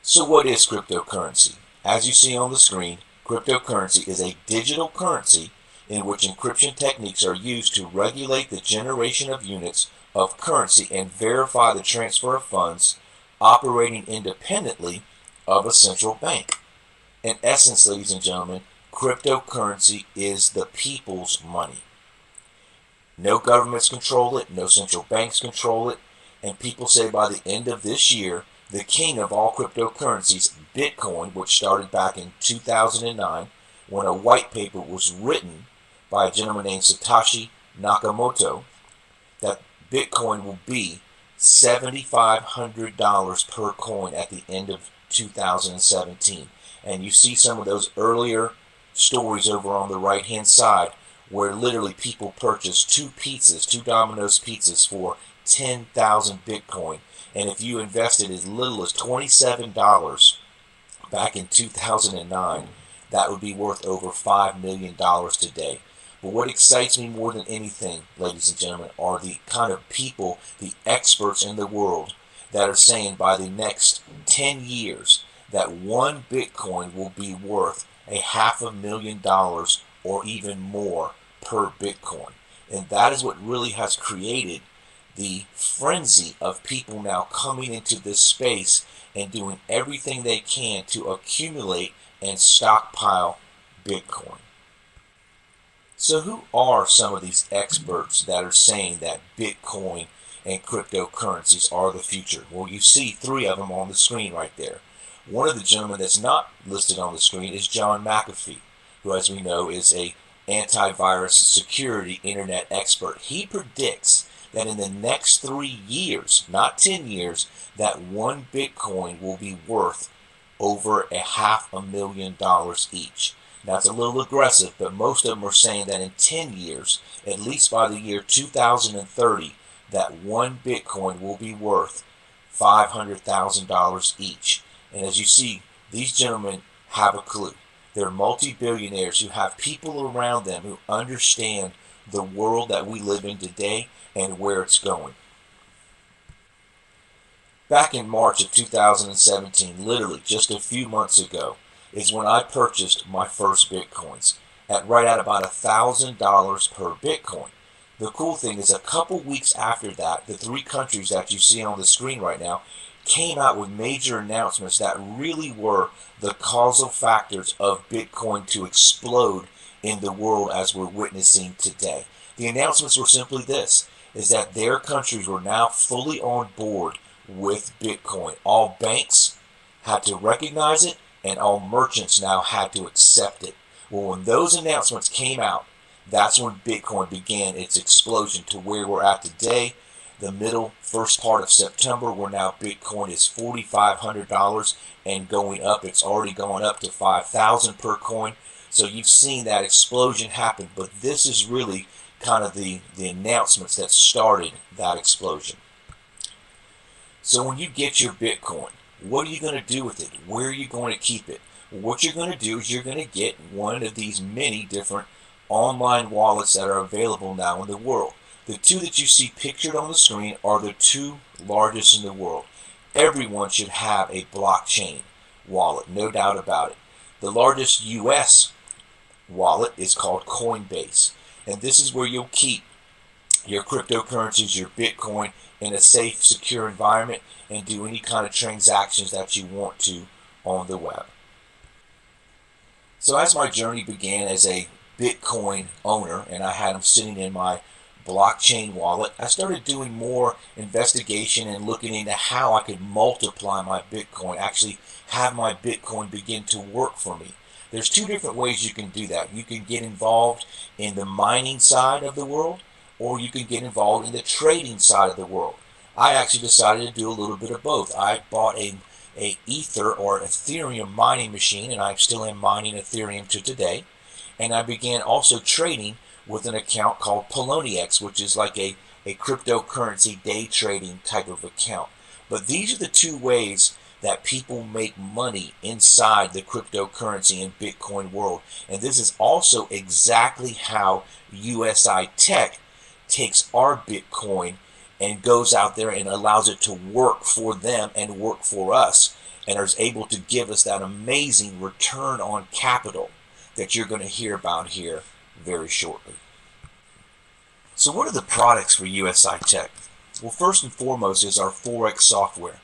So what is cryptocurrency? As you see on the screen, cryptocurrency is a digital currency in which encryption techniques are used to regulate the generation of units of currency and verify the transfer of funds, operating independently of a central bank. In essence, ladies and gentlemen, cryptocurrency is the people's money. No governments control it, no central banks control it, and people say by the end of this year, the king of all cryptocurrencies, Bitcoin, which started back in 2009 when a white paper was written by a gentleman named Satoshi Nakamoto, that Bitcoin will be $7,500 per coin at the end of 2017. And you see some of those earlier stories over on the right hand side where literally people purchased two Domino's pizzas for 10,000 Bitcoin. And if you invested as little as $27 back in 2009, that would be worth over $5 million today. But what excites me more than anything, ladies and gentlemen, are the kind of people, the experts in the world that are saying by the next 10 years that one Bitcoin will be worth $500,000 or even more per Bitcoin. And that is what really has created the frenzy of people now coming into this space and doing everything they can to accumulate and stockpile Bitcoin. So who are some of these experts that are saying that Bitcoin and cryptocurrencies are the future? Well, you see three of them on the screen right there. One of the gentlemen that's not listed on the screen is John McAfee, who, as we know, is a antivirus security internet expert. He predicts that in the next 3 years, not 10 years, that one Bitcoin will be worth over $500,000 each. That's a little aggressive, but most of them are saying that in 10 years, at least by the year 2030, that one Bitcoin will be worth $500,000 each. And as you see, these gentlemen have a clue. They're multi-billionaires who have people around them who understand the world that we live in today and where it's going. Back in March of 2017, literally just a few months ago, is when I purchased my first Bitcoins at right at about $1,000 per Bitcoin. The cool thing is a couple weeks after that, the three countries that you see on the screen right now came out with major announcements that really were the causal factors of Bitcoin to explode in the world as we're witnessing today. The announcements were simply this, is that their countries were now fully on board with Bitcoin. All banks had to recognize it, and all merchants now had to accept it. Well, when those announcements came out, that's when Bitcoin began its explosion to where we're at today. The first part of September, where now Bitcoin is $4,500 and going up. It's already going up to $5,000 per coin. So you've seen that explosion happen, but this is really kind of the announcements that started that explosion. So when you get your Bitcoin, what are you going to do with it? Where are you going to keep it? What you're going to do is you're going to get one of these many different online wallets that are available now in the world. The two that you see pictured on the screen are the two largest in the world. Everyone should have a blockchain wallet, no doubt about it. The largest US wallet is called Coinbase, and this is where you'll keep your cryptocurrencies, your Bitcoin, in a safe, secure environment and do any kind of transactions that you want to on the web. So as my journey began as a Bitcoin owner, and I had them sitting in my blockchain wallet, I started doing more investigation and looking into how I could multiply my Bitcoin, actually have my Bitcoin begin to work for me. There's two different ways you can do that. You can get involved in the mining side of the world, or you can get involved in the trading side of the world. I actually decided to do a little bit of both. I bought a Ether or Ethereum mining machine, and I still am mining Ethereum to today. And I began also trading with an account called Poloniex, which is like a cryptocurrency day trading type of account. But these are the two ways that people make money inside the cryptocurrency and Bitcoin world. And this is also exactly how USI-Tech takes our Bitcoin and goes out there and allows it to work for them and work for us. and is able to give us that amazing return on capital that you're going to hear about here very shortly. So what are the products for USI-Tech? Well, first and foremost is our forex software.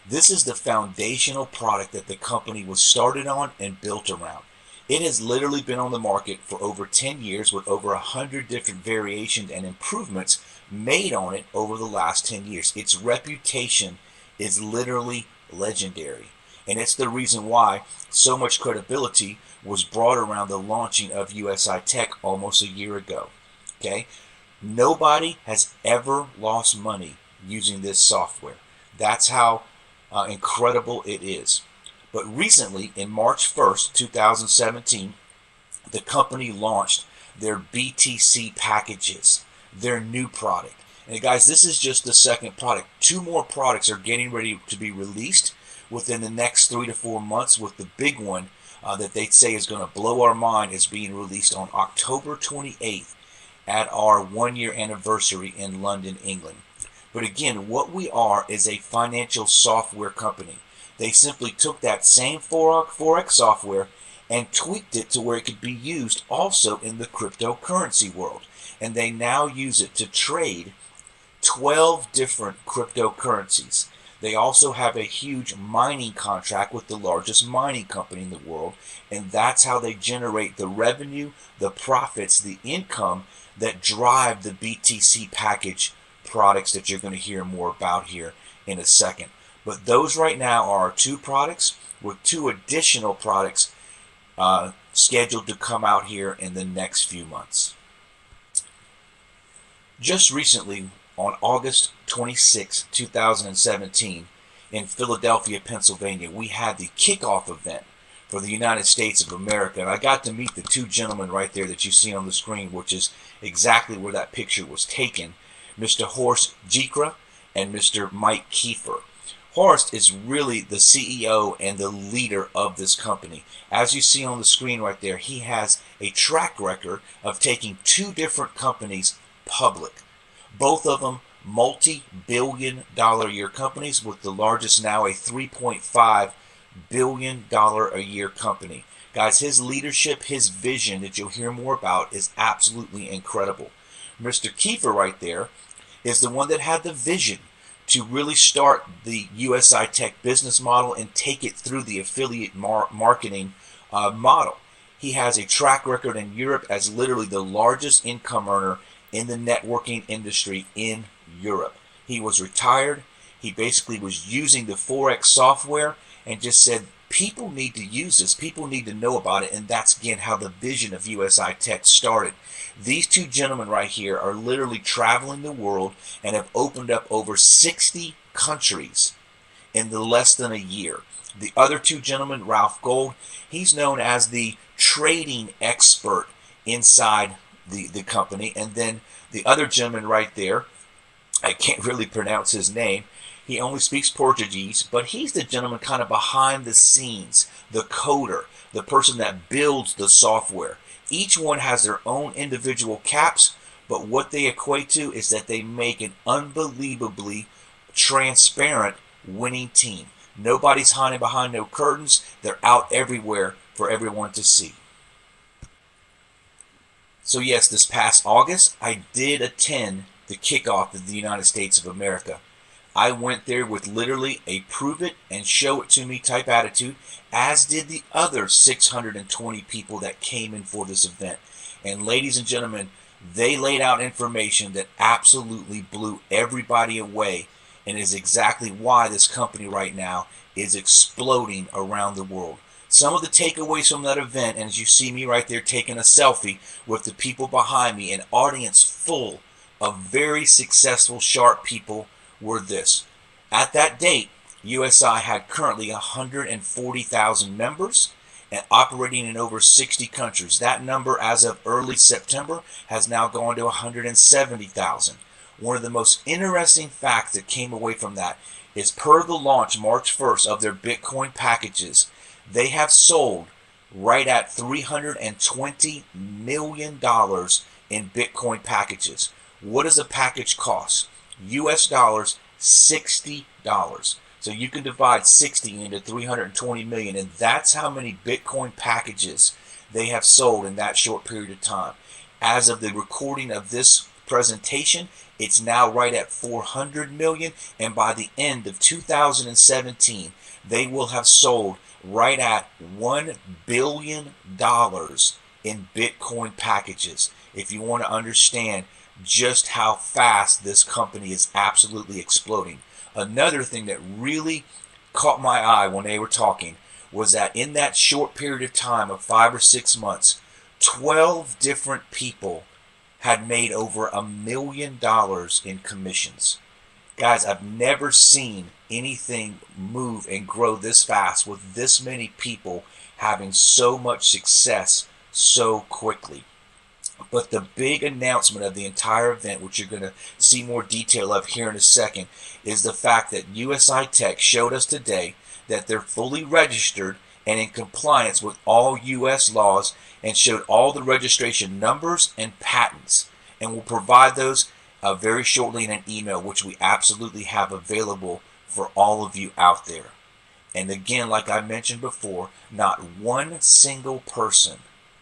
This is the foundational product that the company was started on and built around. It has literally been on the market for over 10 years with over 100 different variations and improvements made on it over the last 10 years. Its reputation is literally legendary, and it's the reason why so much credibility was brought around the launching of USI-Tech almost a year ago. Okay, nobody has ever lost money using this software. That's how incredible it is. But recently, in March 1st, 2017, the company launched their BTC packages, their new product. And guys, this is just the second product. 2 more products are getting ready to be released within the next 3 to 4 months, with the big one that they say is going to blow our mind is being released on October 28th at our 1-year anniversary in London, England. But again, what we are is a financial software company. They simply took that same forex software and tweaked it to where it could be used also in the cryptocurrency world. And they now use it to trade 12 different cryptocurrencies. They also have a huge mining contract with the largest mining company in the world, and that's how they generate the revenue, the profits, the income that drive the BTC package products that you're going to hear more about here in a second. But those right now are our 2 products, with 2 additional products scheduled to come out here in the next few months. Just recently, on August 26, 2017, in Philadelphia, Pennsylvania, we had the kickoff event for the United States of America. And I got to meet the 2 gentlemen right there that you see on the screen, which is exactly where that picture was taken, Mr. Horst Jikra and Mr. Mike Kiefer. Horst is really the CEO and the leader of this company. As you see on the screen right there, he has a track record of taking 2 different companies public. Both of them multi-billion-dollar-a-year companies, with the largest now a $3.5 billion a year company. Guys, his leadership, his vision that you'll hear more about is absolutely incredible. Mr. Kiefer right there is the one that had the vision to really start the USI-Tech business model and take it through the affiliate marketing model. He has a track record in Europe as literally the largest income earner in the networking industry in Europe. He was retired. He basically was using the forex software and just said, people need to use this. People need to know about it. And that's, again, how the vision of USI-Tech started. These 2 gentlemen right here are literally traveling the world and have opened up over 60 countries in the less than a year. The other 2 gentlemen, Ralph Gold, he's known as the trading expert inside the company. And then the other gentleman right there, I can't really pronounce his name. He only speaks Portuguese, but he's the gentleman kind of behind the scenes, the coder, the person that builds the software. Each one has their own individual caps, but what they equate to is that they make an unbelievably transparent winning team. Nobody's hiding behind no curtains. They're out everywhere for everyone to see. So yes, this past August, I did attend the kickoff of the United States of America. I went there with literally a prove it and show it to me type attitude, as did the other 620 people that came in for this event. And ladies and gentlemen, they laid out information that absolutely blew everybody away, and is exactly why this company right now is exploding around the world. Some of the takeaways from that event, and as you see me right there taking a selfie with the people behind me, an audience full of very successful, sharp people, were this. At that date, USI had currently 140,000 members and operating in over 60 countries. That number, as of early September, has now gone to 170,000. One of the most interesting facts that came away from that is, per the launch March 1st of their Bitcoin packages, they have sold right at $320 million in Bitcoin packages. What does a package cost? US dollars, $60. So So you can divide 60 into 320 million, and that's how many Bitcoin packages they have sold in that short period of time. As of the recording of this presentation, it's now right at 400 million, and by the end of 2017, they will have sold right at $1 billion in Bitcoin packages. If you want to understand just how fast this company is absolutely exploding. Another thing that really caught my eye when they were talking was that in that short period of time of 5 or 6 months, 12 different people had made over $1 million in commissions. Guys, I've never seen anything move and grow this fast with this many people having so much success so quickly. But the big announcement of the entire event, which you're going to see more detail of here in a second, is the fact that USI-Tech showed us today that they're fully registered and in compliance with all U.S. laws, and showed all the registration numbers and patents, and will provide those very shortly in an email, which we absolutely have available for all of you out there. And again, like I mentioned before, not one single person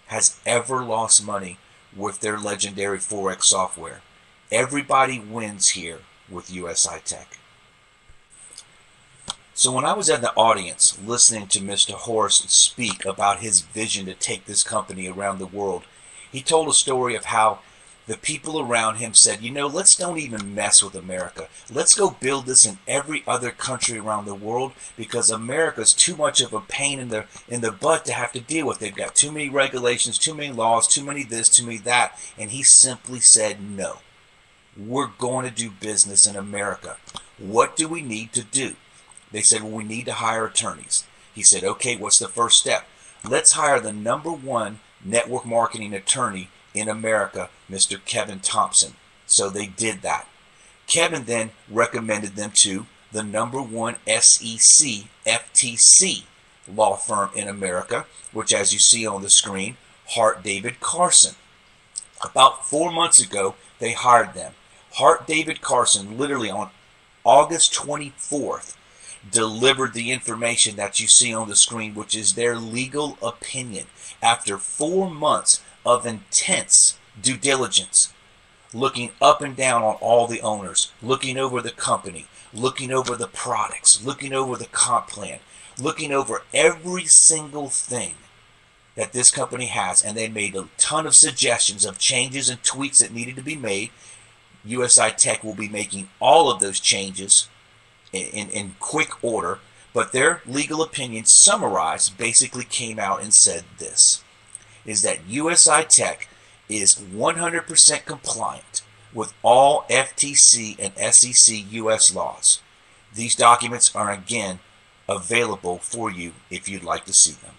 has ever lost money with their legendary forex software. Everybody wins here with USI-Tech. So when I was in the audience listening to Mr. Horst speak about his vision to take this company around the world, he told a story of how the people around him said, you know, let's don't even mess with America. Let's go build this in every other country around the world, because America's too much of a pain in the butt to have to deal with. They've got too many regulations, too many laws, too many this, too many that. And he simply said, no, we're going to do business in America. What do we need to do? They said, well, we need to hire attorneys. He said, okay, what's the first step? Let's hire the #1 network marketing attorney in America, Mr. Kevin Thompson. So they did that. Kevin then recommended them to the #1 SEC FTC law firm in America, which, as you see on the screen, Hart David Carson. About 4 months ago, they hired them. Hart David Carson, literally on August 24th, delivered the information that you see on the screen, which is their legal opinion. After 4 months of intense due diligence, looking up and down on all the owners, looking over the company, looking over the products, looking over the comp plan, looking over every single thing that this company has, and they made a ton of suggestions of changes and tweaks that needed to be made. USI-Tech will be making all of those changes in quick order, but their legal opinion summarized basically came out and said this, is that USI-Tech is 100% compliant with all FTC and SEC US laws. These documents are again available for you if you'd like to see them.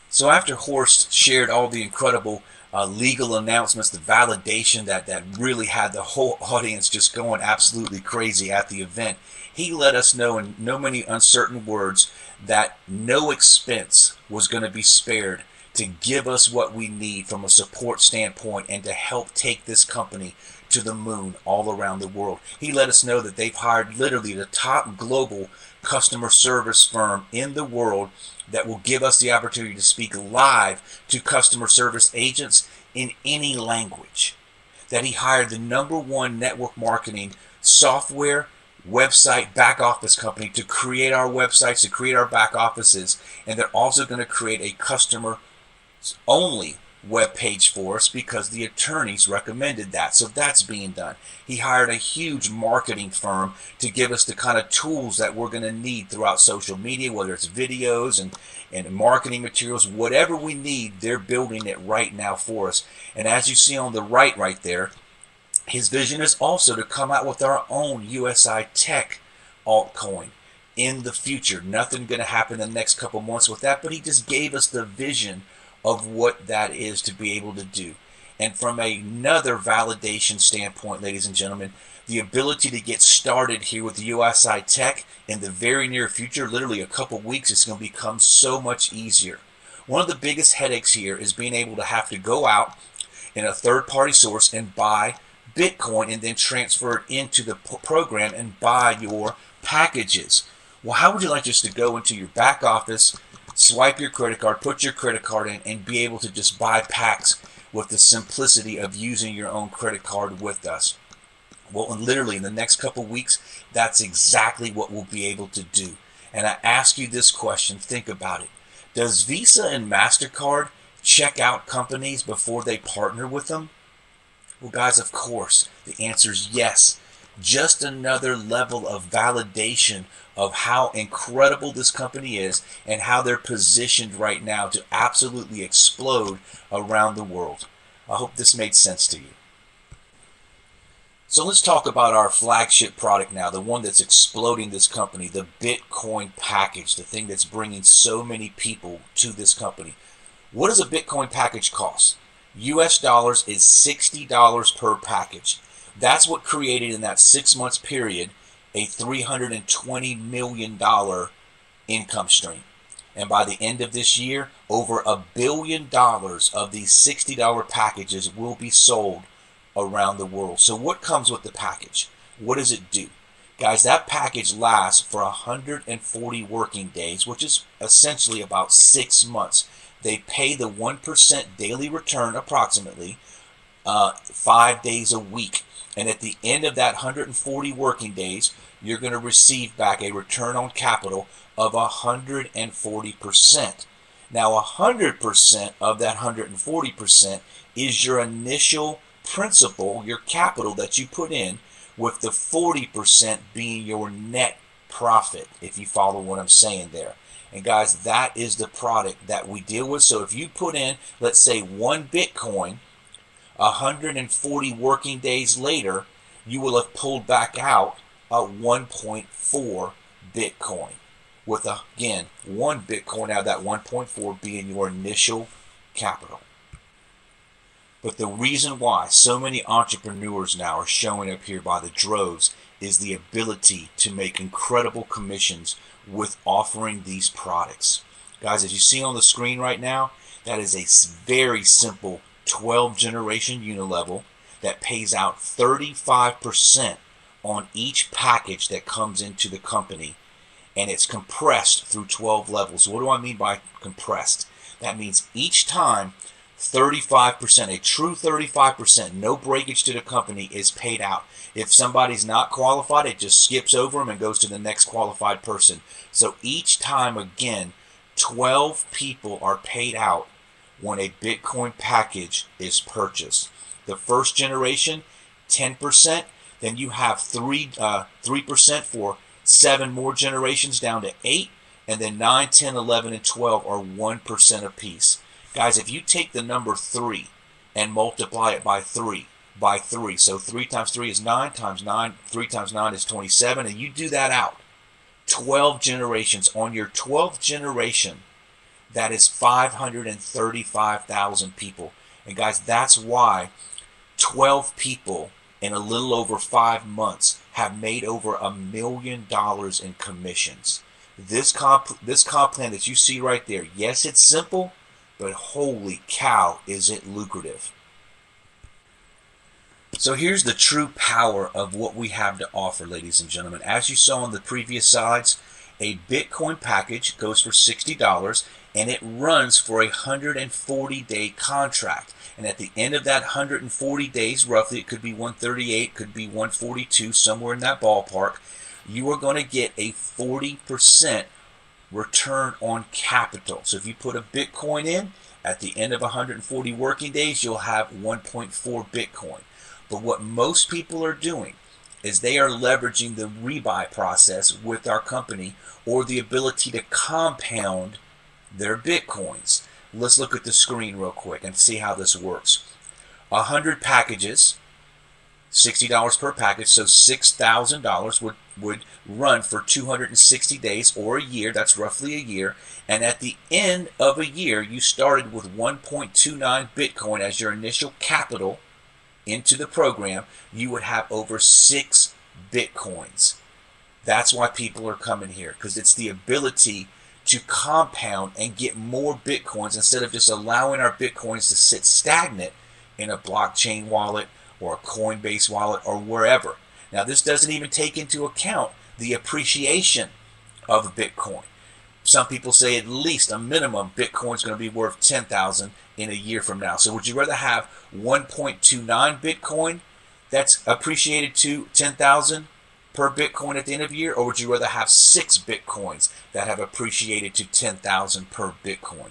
So after Horst shared all the incredible legal announcements, the validation that really had the whole audience just going absolutely crazy at the event, he let us know in no many uncertain words that no expense was going to be spared to give us what we need from a support standpoint and to help take this company to the moon all around the world. He let us know that they've hired literally the top global customer service firm in the world that will give us the opportunity to speak live to customer service agents in any language. That he hired the #1 network marketing software, website, back office company to create our websites, to create our back offices, and they're also going to create a customer only web page for us because the attorneys recommended that. So that's being done. He hired a huge marketing firm to give us the kind of tools that we're going to need throughout social media, whether it's videos and marketing materials, whatever we need, they're building it right now for us. And as you see on the right there, his vision is also to come out with our own USI-Tech altcoin in the future. Nothing going to happen in the next couple months with that, but he just gave us the vision of what that is to be able to do. And from another validation standpoint, ladies and gentlemen, the ability to get started here with USI-Tech in the very near future, literally a couple weeks, is going to become so much easier. One of the biggest headaches here is being able to have to go out in a third-party source and buy Bitcoin and then transfer it into the program and buy your Packages. Well, how would you like just to go into your back office, swipe your credit card, put your credit card in, and be able to just buy packs with the simplicity of using your own credit card with us? Well, literally in the next couple weeks, that's exactly what we'll be able to do. And I ask you this question, think about it. Does Visa and MasterCard check out companies before they partner with them? Well, guys, of course, the answer is yes. Just another level of validation of how incredible this company is and how they're positioned right now to absolutely explode around the world. I hope this made sense to you. So let's talk about our flagship product now, the one that's exploding this company, the Bitcoin package, the thing that's bringing so many people to this company. What does a Bitcoin package cost? US dollars is $60 per package. That's what created in that 6 months period a $320 million income stream. And by the end of this year, over $1 billion of these $60 packages will be sold around the world. So what comes with the package? What does it do? Guys, that package lasts for 140 working days, which is essentially about 6 months. They pay the 1% daily return approximately 5 days a week. And at the end of that 140 working days, you're going to receive back a return on capital of 140%. Now, 100% of that 140% is your initial principal, your capital that you put in, with the 40% being your net profit, if you follow what I'm saying there. And guys, that is the product that we deal with. So if you put in, let's say, 1 Bitcoin, 140 working days later, you will have pulled back out a 1.4 Bitcoin. With, again, 1 Bitcoin out of that 1.4 being your initial capital. But the reason why so many entrepreneurs now are showing up here by the droves is the ability to make incredible commissions with offering these products. Guys, as you see on the screen right now, that is a very simple 12 generation unilevel that pays out 35% on each package that comes into the company, and it's compressed through 12 levels. What do I mean by compressed? That means each time 35%, a true 35%, no breakage to the company is paid out. If somebody's not qualified, it just skips over them and goes to the next qualified person. So each time, again, 12 people are paid out when a Bitcoin package is purchased. The first generation, 10%. Then you have 3% for 7 more generations down to 8. And then 9, 10, 11, and 12 are 1% apiece. Guys, if you take the number 3 and multiply it by 3, so 3 times 3 is 9, times 9, 3 times 9 is 27, and you do that out, 12 generations. On your 12th generation, that is 535,000 people. And guys, that's why 12 people in a little over 5 months have made over $1 million in commissions. This comp plan that you see right there, yes, it's simple, but holy cow, is it lucrative. So here's the true power of what we have to offer, ladies and gentlemen. As you saw on the previous slides, a Bitcoin package goes for $60, and it runs for a 140-day contract. And at the end of that 140 days, roughly, it could be 138, could be 142, somewhere in that ballpark, you are going to get a 40% return on capital. So if you put a Bitcoin in, at the end of 140 working days, you'll have 1.4 Bitcoin. But what most people are doing is they are leveraging the rebuy process with our company, or the ability to compound their Bitcoins. Let's look at the screen real quick and see how this works. 100 packages, $60 per package, so $6,000 would run for 260 days or a year. That's roughly a year. And at the end of a year, you started with 1.29 Bitcoin as your initial capital into the program. You would have over 6 Bitcoins. That's why people are coming here, because it's the ability to compound and get more Bitcoins instead of just allowing our Bitcoins to sit stagnant in a blockchain wallet or a Coinbase wallet or wherever. Now, this doesn't even take into account the appreciation of a Bitcoin. Some people say at least a minimum Bitcoin is going to be worth 10,000 in a year from now. So would you rather have 1.29 Bitcoin that's appreciated to 10,000 per Bitcoin at the end of the year, or would you rather have 6 Bitcoins that have appreciated to 10,000 per Bitcoin?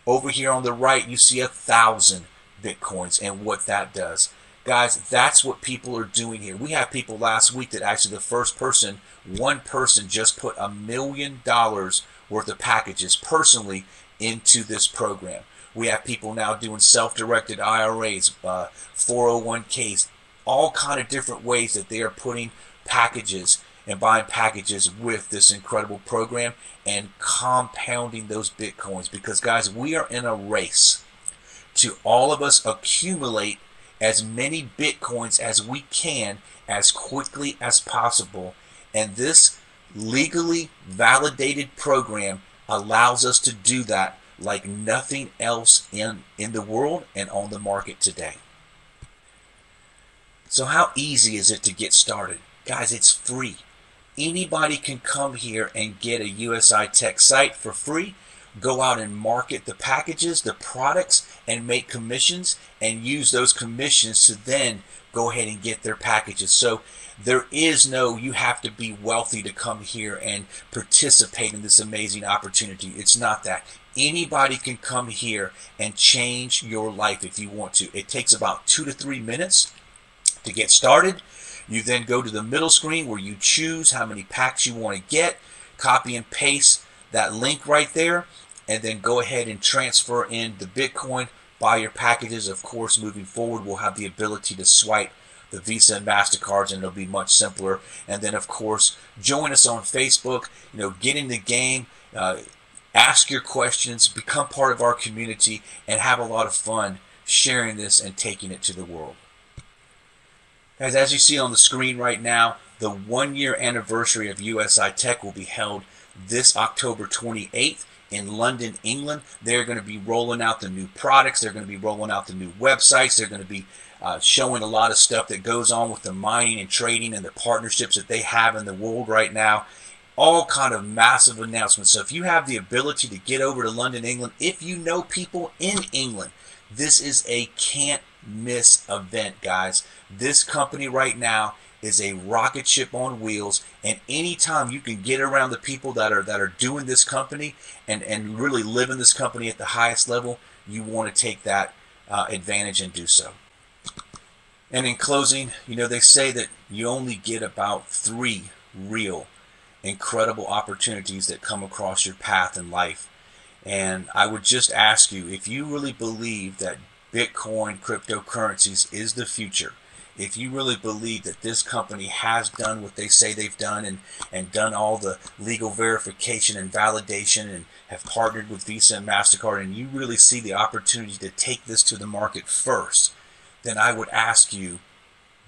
Over here on the right, you see 1,000 Bitcoins and what that does. Guys, that's what people are doing here. We have people last week that actually one person just put $1 million worth of packages personally into this program. We have people now doing self-directed IRAs, 401ks, all kind of different ways that they are putting packages and buying packages with this incredible program and compounding those Bitcoins. Because guys, we are in a race to all of us accumulate as many Bitcoins as we can as quickly as possible. And this legally validated program allows us to do that like nothing else in the world and on the market today. So how easy is it to get started? Guys, it's free. Anybody can come here and get a USI-Tech site for free, go out and market the packages, the products, and make commissions, and use those commissions to then go ahead and get their packages. So there is no, you have to be wealthy to come here and participate in this amazing opportunity. It's not that. Anybody can come here and change your life if you want to. It takes about 2 to 3 minutes to get started. You then go to the middle screen where you choose how many packs you want to get, copy and paste that link right there, and then go ahead and transfer in the Bitcoin, buy your packages. Of course, moving forward, we'll have the ability to swipe the Visa and MasterCards, and it'll be much simpler. And then, of course, join us on Facebook, get in the game, ask your questions, become part of our community, and have a lot of fun sharing this and taking it to the world. Guys, as you see on the screen right now, the 1-year anniversary of USI-Tech will be held this October 28th in London, England. They're going to be rolling out the new products. They're going to be rolling out the new websites. They're going to be showing a lot of stuff that goes on with the mining and trading and the partnerships that they have in the world right now. All kind of massive announcements. So if you have the ability to get over to London, England, if you know people in England, this is a can't miss event, guys. This company right now is a rocket ship on wheels, and anytime you can get around the people that are doing this company and really living this company at the highest level, you want to take that advantage and do so. And in closing, they say that you only get about 3 real incredible opportunities that come across your path in life. And I would just ask you, if you really believe that Bitcoin, cryptocurrencies is the future, if you really believe that this company has done what they say they've done and done all the legal verification and validation and have partnered with Visa and MasterCard, and you really see the opportunity to take this to the market first, then I would ask you,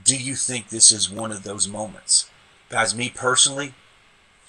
do you think this is one of those moments? Guys, me personally,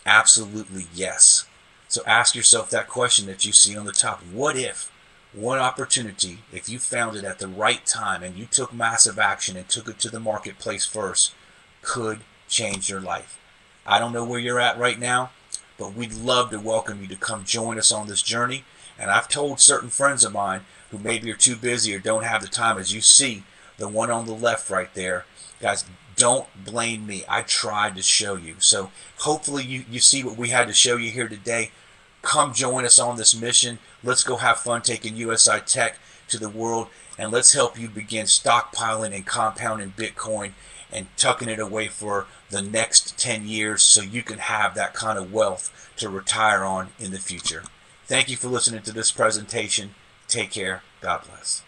absolutely yes. So ask yourself that question that you see on the top. What if one opportunity, if you found it at the right time and you took massive action and took it to the marketplace first, could change your life? I don't know where you're at right now, but we'd love to welcome you to come join us on this journey. And I've told certain friends of mine who maybe are too busy or don't have the time, as you see the one on the left right there, guys, don't blame me. I tried to show you. So hopefully you see what we had to show you here today. Come join us on this mission. Let's go have fun taking USI-Tech to the world, and let's help you begin stockpiling and compounding Bitcoin and tucking it away for the next 10 years so you can have that kind of wealth to retire on in the future. Thank you for listening to this presentation. Take care. God bless.